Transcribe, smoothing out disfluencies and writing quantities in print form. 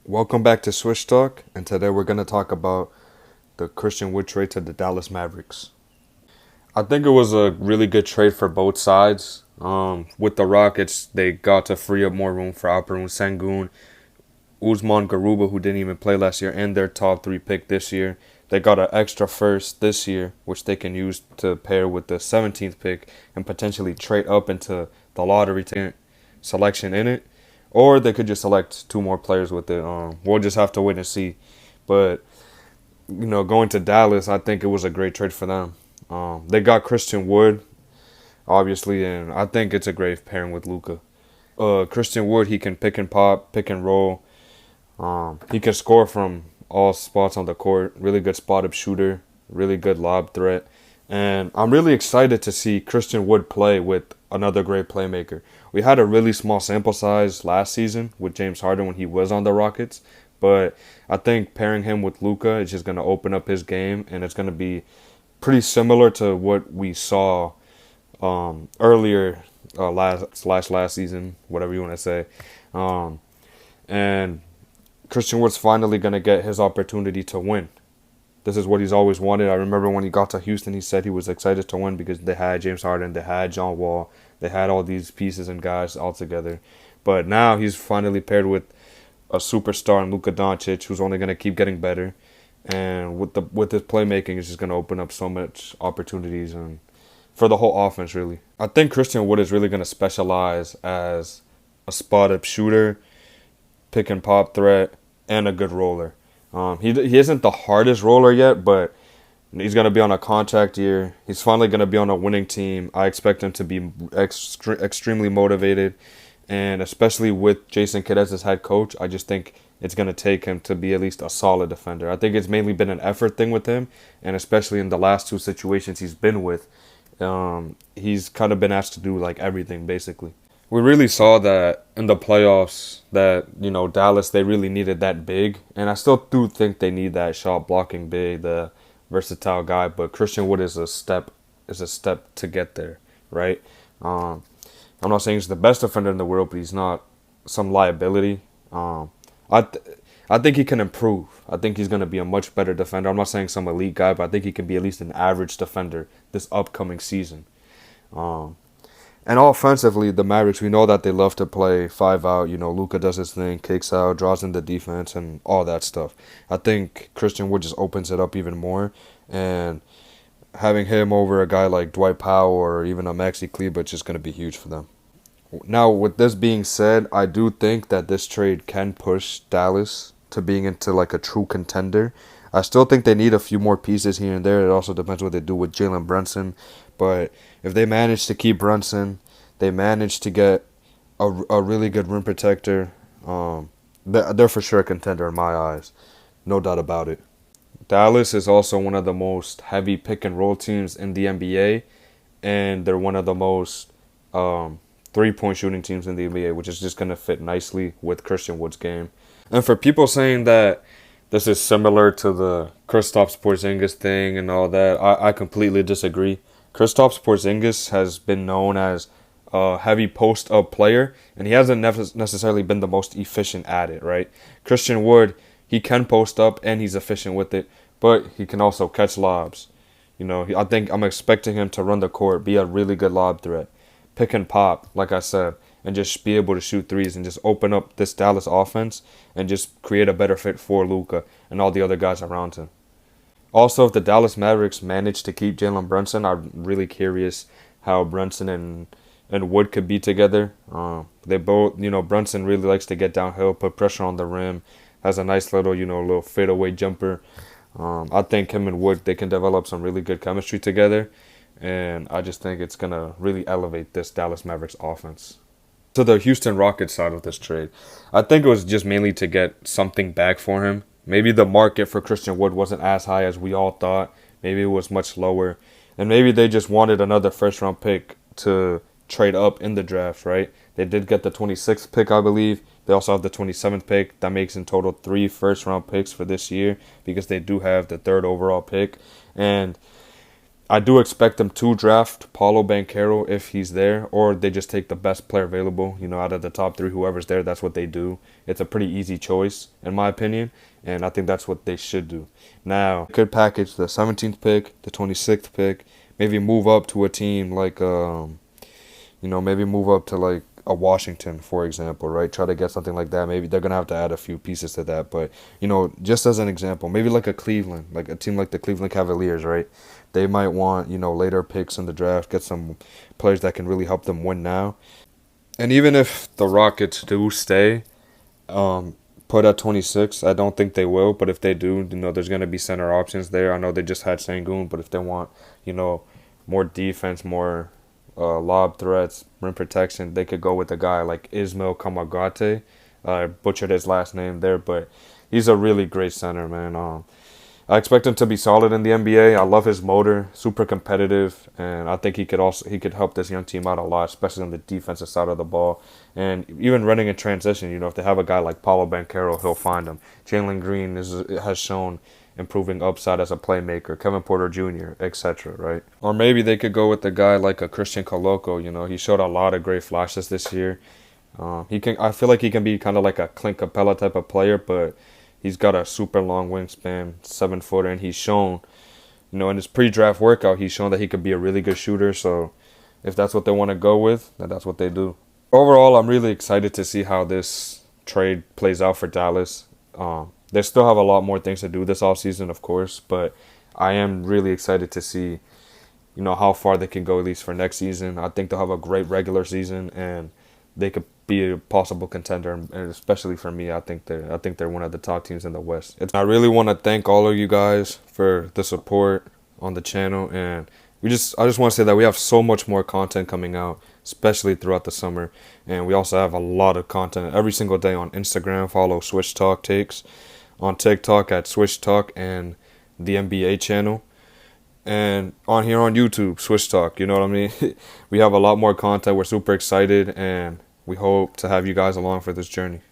Welcome back to Swish Talk, and today we're going to talk about the Christian Wood trade to the Dallas Mavericks. I think it was a really good trade for both sides. With the Rockets, they got to free up more room for Alperen Sengun, Usman Garuba, who didn't even play last year, and their top three pick this year. They got an extra first this year, which they can use to pair with the 17th pick and potentially trade up into the lottery selection in it. Or they could just select two more players with it. We'll just have to wait and see. But, going to Dallas, I think it was a great trade for them. They got Christian Wood, obviously, and I think it's a great pairing with Luka. Christian Wood, he can pick and pop, pick and roll. He can score from all spots on the court. Really good spot up shooter. Really good lob threat. And I'm really excited to see Christian Wood play with another great playmaker. We had a really small sample size last season with James Harden when he was on the Rockets. But I think pairing him with Luka is just going to open up his game. And it's going to be pretty similar to what we saw earlier last season, whatever you want to say. And Christian Wood's finally going to get his opportunity to win. This is what he's always wanted. I remember when he got to Houston, he said he was excited to win because they had James Harden, they had John Wall, they had all these pieces and guys all together. But now he's finally paired with a superstar in Luka Doncic, who's only going to keep getting better. And with his playmaking, it's just going to open up so much opportunities and for the whole offense, really. I think Christian Wood is really going to specialize as a spot-up shooter, pick and pop threat, and a good roller. He isn't the hardest roller yet, but he's going to be on a contract year. He's finally going to be on a winning team. I expect him to be extremely motivated, and especially with Jason Kidd as his head coach, I just think it's going to take him to be at least a solid defender. I think it's mainly been an effort thing with him, and especially in the last two situations he's been with, he's kind of been asked to do like everything basically. We really saw that in the playoffs that, Dallas, they really needed that big. And I still do think they need that shot blocking big, the versatile guy. But Christian Wood is a step to get there, right? I'm not saying he's the best defender in the world, but he's not some liability. I think he can improve. I think he's going to be a much better defender. I'm not saying some elite guy, but I think he can be at least an average defender this upcoming season. And offensively, the Mavericks, we know that they love to play five out. Luka does his thing, kicks out, draws in the defense, and all that stuff. I think Christian Wood just opens it up even more. And having him over a guy like Dwight Powell or even a Maxi Kleber is just going to be huge for them. Now, with this being said, I do think that this trade can push Dallas to being into like a true contender. I still think they need a few more pieces here and there. It also depends what they do with Jalen Brunson. But if they manage to keep Brunson, they manage to get a really good rim protector, they're for sure a contender in my eyes. No doubt about it. Dallas is also one of the most heavy pick and roll teams in the NBA. And they're one of the most three-point shooting teams in the NBA, which is just going to fit nicely with Christian Wood's game. And for people saying that this is similar to the Kristaps Porzingis thing and all that, I completely disagree. Kristaps Porzingis has been known as a heavy post-up player, and he hasn't necessarily been the most efficient at it, right? Christian Wood, he can post up, and he's efficient with it, but he can also catch lobs. I think I'm expecting him to run the court, be a really good lob threat, pick and pop, like I said, and just be able to shoot threes and just open up this Dallas offense and just create a better fit for Luka and all the other guys around him. Also, if the Dallas Mavericks manage to keep Jalen Brunson, I'm really curious how Brunson and Wood could be together. They both, Brunson really likes to get downhill, put pressure on the rim, has a nice little fadeaway jumper. I think him and Wood, they can develop some really good chemistry together, and I just think it's going to really elevate this Dallas Mavericks offense. To the Houston Rockets side of this trade, I think it was just mainly to get something back for him. Maybe the market for Christian Wood wasn't as high as we all thought. Maybe it was much lower. And maybe they just wanted another first-round pick to trade up in the draft, right? They did get the 26th pick, I believe. They also have the 27th pick. That makes in total 3 first-round picks for this year because they do have the 3rd overall pick. And I do expect them to draft Paulo Banchero if he's there, or they just take the best player available. Out of the top three, whoever's there, that's what they do. It's a pretty easy choice, in my opinion, and I think that's what they should do. Now, could package the 17th pick, the 26th pick, maybe move up to a team like, maybe move up to like a Washington, for example, right? Try to get something like that. Maybe they're gonna have to add a few pieces to that, but just as an example, maybe like a Cleveland, like a team like the Cleveland Cavaliers, right? They might want later picks in the draft, get some players that can really help them win now. And even if the Rockets do stay, put at 26, I don't think they will, but if they do, there's gonna be center options there. I know they just had Sengun, but if they want, more defense, more lob threats, rim protection, they could go with a guy like Ismail Kamagate. I butchered his last name there, but he's a really great center, man. I expect him to be solid in the NBA. I love his motor, super competitive, and I think he could help this young team out a lot, especially on the defensive side of the ball. And even running in transition, if they have a guy like Paulo Banchero, he'll find him. Jalen Green has shown improving upside as a playmaker, Kevin Porter Jr., etc., right? Or maybe they could go with a guy like a Christian Coloco. He showed a lot of great flashes this year. I feel like he can be kind of like a Clint Capella type of player, but he's got a super long wingspan, 7-footer, and he's shown, in his pre-draft workout, he's shown that he could be a really good shooter. So if that's what they want to go with, then that's what they do. Overall, I'm really excited to see how this trade plays out for Dallas. They still have a lot more things to do this offseason, of course, but I am really excited to see, how far they can go, at least for next season. I think they'll have a great regular season, and they could be a possible contender, and especially for me, I think they're one of the top teams in the West. I really want to thank all of you guys for the support on the channel, and I just want to say that we have so much more content coming out, especially throughout the summer, and we also have a lot of content every single day on Instagram. Follow Switch Talk Takes, on TikTok at Switch Talk and the NBA channel, and on here on YouTube, Switch Talk. You know what I mean? We have a lot more content. We're super excited, and we hope to have you guys along for this journey.